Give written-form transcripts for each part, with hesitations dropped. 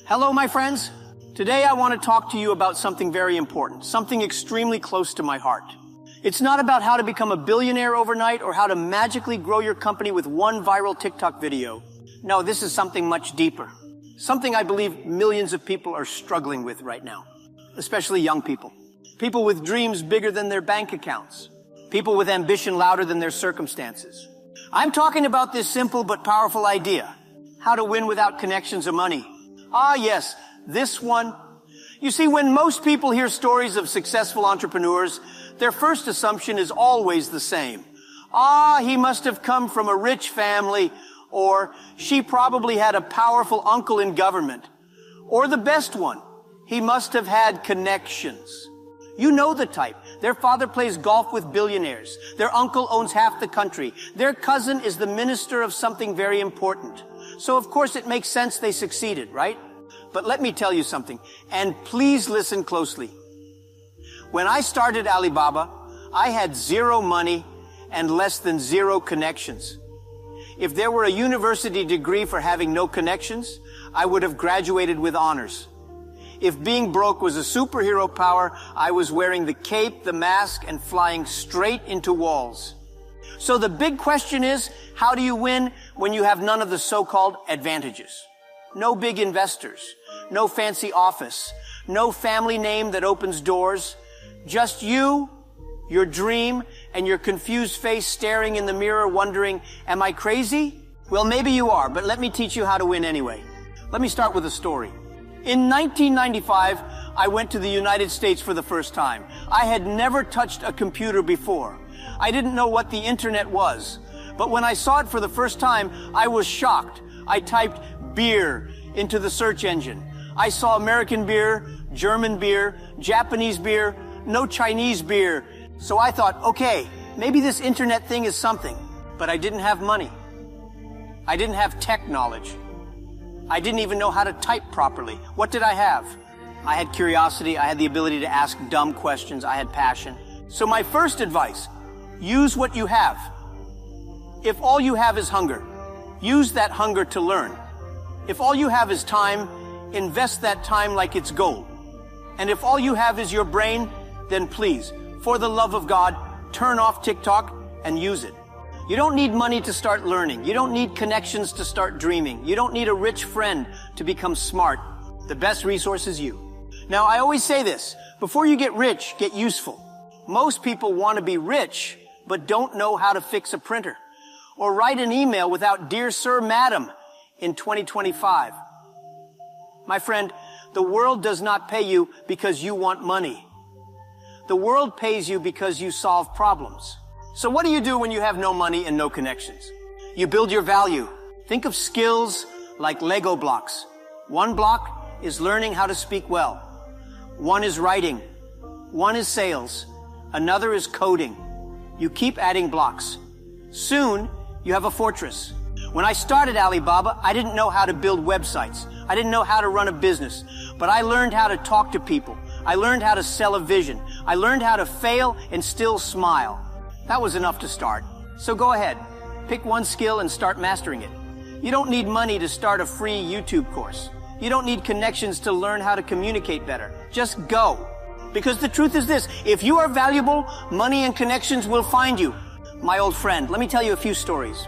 Hello, my friends. Today I want to talk to you about something very important, something extremely close to my heart. It's not about how to become a billionaire overnight or how to magically grow your company with one viral TikTok video. No, this is something much deeper. Something I believe millions of people are struggling with right now, especially young people. People with dreams bigger than their bank accounts. People with ambition louder than their circumstances. I'm talking about this simple but powerful idea. How to win without connections or money. Ah, yes, this one. You see, when most people hear stories of successful entrepreneurs, their first assumption is always the same. Ah, he must have come from a rich family, or she probably had a powerful uncle in government. Or the best one, he must have had connections. You know the type. Their father plays golf with billionaires. Their uncle owns half the country. Their cousin is the minister of something very important. So of course it makes sense they succeeded, right? But let me tell you something, and please listen closely. When I started Alibaba, I had zero money and less than zero connections. If there were a university degree for having no connections, I would have graduated with honors. If being broke was a superhero power, I was wearing the cape, the mask, and flying straight into walls. So the big question is, how do you win when you have none of the so-called advantages? No big investors, no fancy office, no family name that opens doors, just you, your dream, and your confused face staring in the mirror wondering, am I crazy? Well, maybe you are, but let me teach you how to win anyway. Let me start with a story. In 1995, I went to the United States for the first time. I had never touched a computer before. I didn't know what the internet was. But when I saw it for the first time, I was shocked. I typed beer into the search engine. I saw American beer, German beer, Japanese beer, no Chinese beer. So I thought, okay, maybe this internet thing is something. But I didn't have money. I didn't have tech knowledge. I didn't even know how to type properly. What did I have? I had curiosity. I had the ability to ask dumb questions. I had passion. So my first advice, use what you have. If all you have is hunger, use that hunger to learn. If all you have is time, invest that time like it's gold. And if all you have is your brain, then please, for the love of God, turn off TikTok and use it. You don't need money to start learning. You don't need connections to start dreaming. You don't need a rich friend to become smart. The best resource is you. Now, I always say this, before you get rich, get useful. Most people want to be rich, but don't know how to fix a printer or write an email without "Dear Sir, Madam" in 2025. My friend, the world does not pay you because you want money. The world pays you because you solve problems. So what do you do when you have no money and no connections? You build your value. Think of skills like Lego blocks. One block is learning how to speak well. One is writing. One is sales. Another is coding. You keep adding blocks. Soon, you have a fortress. When I started Alibaba, I didn't know how to build websites. I didn't know how to run a business. But I learned how to talk to people. I learned how to sell a vision. I learned how to fail and still smile. That was enough to start. So go ahead. Pick one skill and start mastering it. You don't need money to start a free YouTube course. You don't need connections to learn how to communicate better. Just go. Because the truth is this, if you are valuable, money and connections will find you. My old friend, let me tell you a few stories.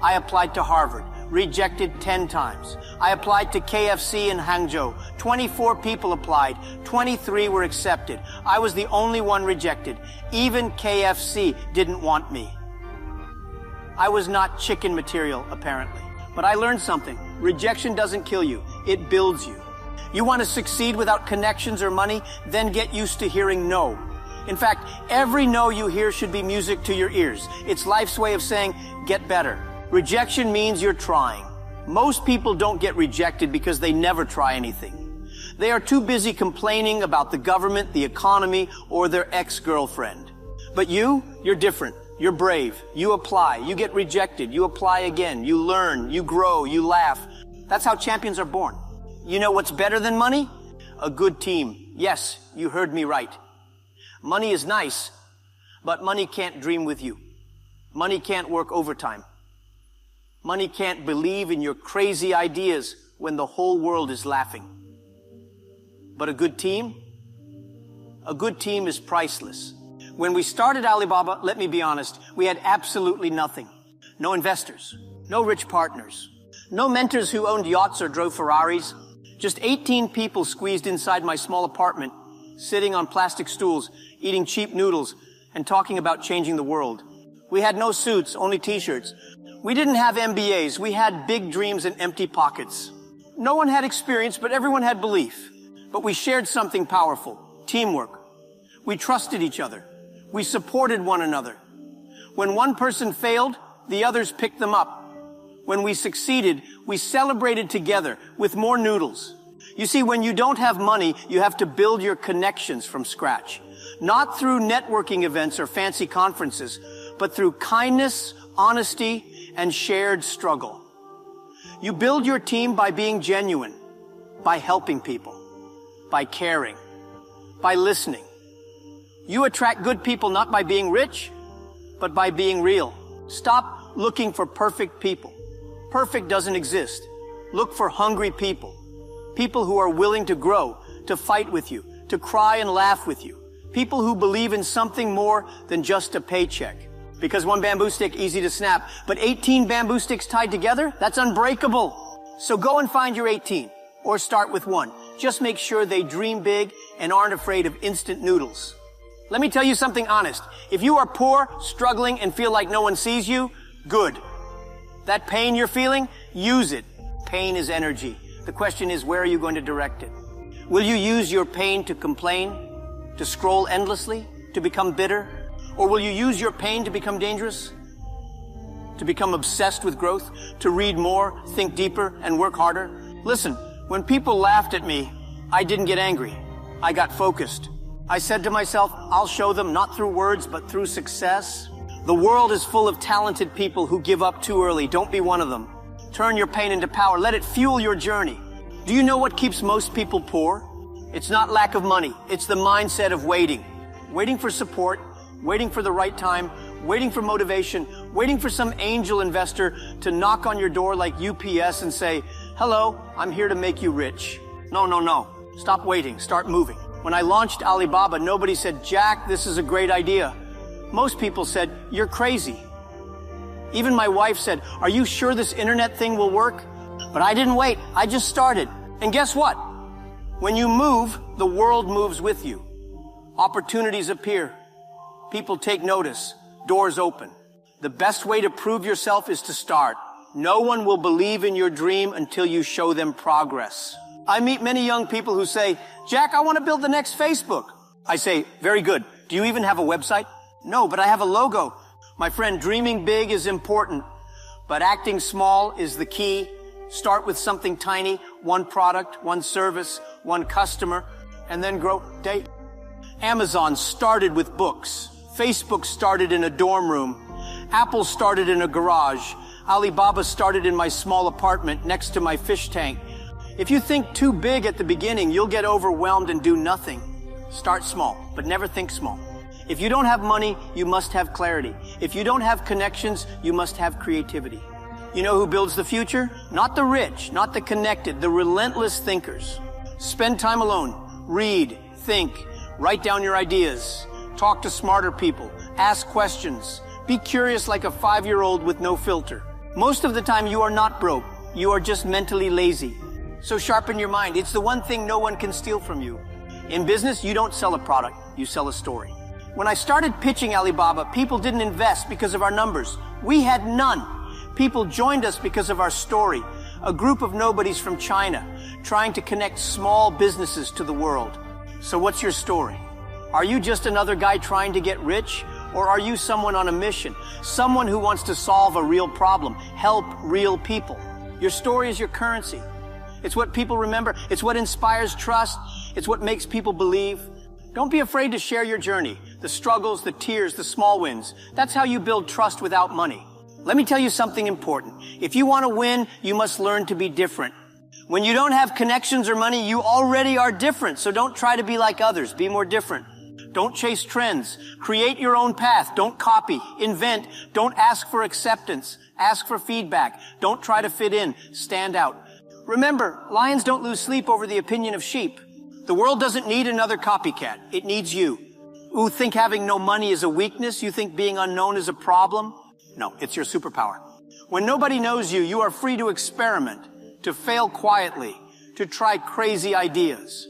I applied to Harvard, rejected 10 times. I applied to KFC in Hangzhou. 24 people applied. 23 were accepted. I was the only one rejected. Even KFC didn't want me. I was not chicken material, apparently. But I learned something. Rejection doesn't kill you. It builds you. You want to succeed without connections or money? Then get used to hearing no. In fact, every no you hear should be music to your ears. It's life's way of saying, get better. Rejection means you're trying. Most people don't get rejected because they never try anything. They are too busy complaining about the government, the economy, or their ex-girlfriend. But you're different. You're brave. You apply. You get rejected. You apply again. You learn. You grow. You laugh. That's how champions are born. You know what's better than money? A good team. Yes, you heard me right. Money is nice, but money can't dream with you. Money can't work overtime. Money can't believe in your crazy ideas when the whole world is laughing. But a good team? A good team is priceless. When we started Alibaba, let me be honest, we had absolutely nothing. No investors, no rich partners, no mentors who owned yachts or drove Ferraris. Just 18 people squeezed inside my small apartment, sitting on plastic stools, eating cheap noodles, and talking about changing the world. We had no suits, only t-shirts. We didn't have MBAs. We had big dreams and empty pockets. No one had experience, but everyone had belief. But we shared something powerful, teamwork. We trusted each other. We supported one another. When one person failed, the others picked them up. When we succeeded, we celebrated together with more noodles. You see, when you don't have money, you have to build your connections from scratch. Not through networking events or fancy conferences, but through kindness, honesty, and shared struggle. You build your team by being genuine, by helping people, by caring, by listening. You attract good people not by being rich, but by being real. Stop looking for perfect people. Perfect doesn't exist. Look for hungry people. People who are willing to grow, to fight with you, to cry and laugh with you. People who believe in something more than just a paycheck. Because one bamboo stick, easy to snap, but 18 bamboo sticks tied together, that's unbreakable. So go and find your 18, or start with one. Just make sure they dream big and aren't afraid of instant noodles. Let me tell you something honest. If you are poor, struggling, and feel like no one sees you, good. That pain you're feeling, use it. Pain is energy. The question is, where are you going to direct it? Will you use your pain to complain, to scroll endlessly, to become bitter? Or will you use your pain to become dangerous? To become obsessed with growth? To read more, think deeper, and work harder? Listen, when people laughed at me, I didn't get angry. I got focused. I said to myself, I'll show them not through words, but through success. The world is full of talented people who give up too early. Don't be one of them. Turn your pain into power. Let it fuel your journey. Do you know what keeps most people poor? It's not lack of money. It's the mindset of waiting. Waiting for support, waiting for the right time, waiting for motivation, waiting for some angel investor to knock on your door like UPS and say, hello, I'm here to make you rich. No. Stop waiting. Start moving. When I launched Alibaba, nobody said, Jack, this is a great idea. Most people said, you're crazy. Even my wife said, are you sure this internet thing will work? But I didn't wait. I just started. And guess what? When you move, the world moves with you. Opportunities appear. People take notice. Doors open. The best way to prove yourself is to start. No one will believe in your dream until you show them progress. I meet many young people who say, Jack, I want to build the next Facebook. I say, very good. Do you even have a website? No, but I have a logo. My friend, dreaming big is important, but acting small is the key. Start with something tiny, one product, one service, one customer, and then grow. Amazon started with books. Facebook started in a dorm room. Apple started in a garage. Alibaba started in my small apartment next to my fish tank. If you think too big at the beginning, you'll get overwhelmed and do nothing. Start small, but never think small. If you don't have money, you must have clarity. If you don't have connections, you must have creativity. You know who builds the future? Not the rich, not the connected, the relentless thinkers. Spend time alone. Read, think, write down your ideas. Talk to smarter people. Ask questions. Be curious like a 5-year-old with no filter. Most of the time, you are not broke. You are just mentally lazy. So sharpen your mind. It's the one thing no one can steal from you. In business, you don't sell a product. You sell a story. When I started pitching Alibaba, people didn't invest because of our numbers. We had none. People joined us because of our story. A group of nobodies from China trying to connect small businesses to the world. So what's your story? Are you just another guy trying to get rich? Or are you someone on a mission? Someone who wants to solve a real problem, help real people. Your story is your currency. It's what people remember. It's what inspires trust. It's what makes people believe. Don't be afraid to share your journey, the struggles, the tears, the small wins. That's how you build trust without money. Let me tell you something important. If you want to win, you must learn to be different. When you don't have connections or money, you already are different. So don't try to be like others. Be more different. Don't chase trends. Create your own path. Don't copy. Invent. Don't ask for acceptance. Ask for feedback. Don't try to fit in. Stand out. Remember, lions don't lose sleep over the opinion of sheep. The world doesn't need another copycat. It needs you. Who think having no money is a weakness? You think being unknown is a problem? No, it's your superpower. When nobody knows you, you are free to experiment, to fail quietly, to try crazy ideas.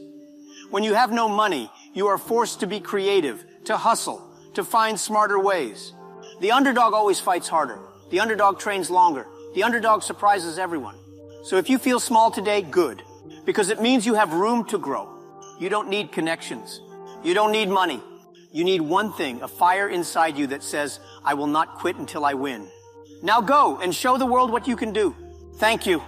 When you have no money, you are forced to be creative, to hustle, to find smarter ways. The underdog always fights harder. The underdog trains longer. The underdog surprises everyone. So if you feel small today, good. Because it means you have room to grow. You don't need connections. You don't need money. You need one thing, a fire inside you that says, I will not quit until I win. Now go and show the world what you can do. Thank you.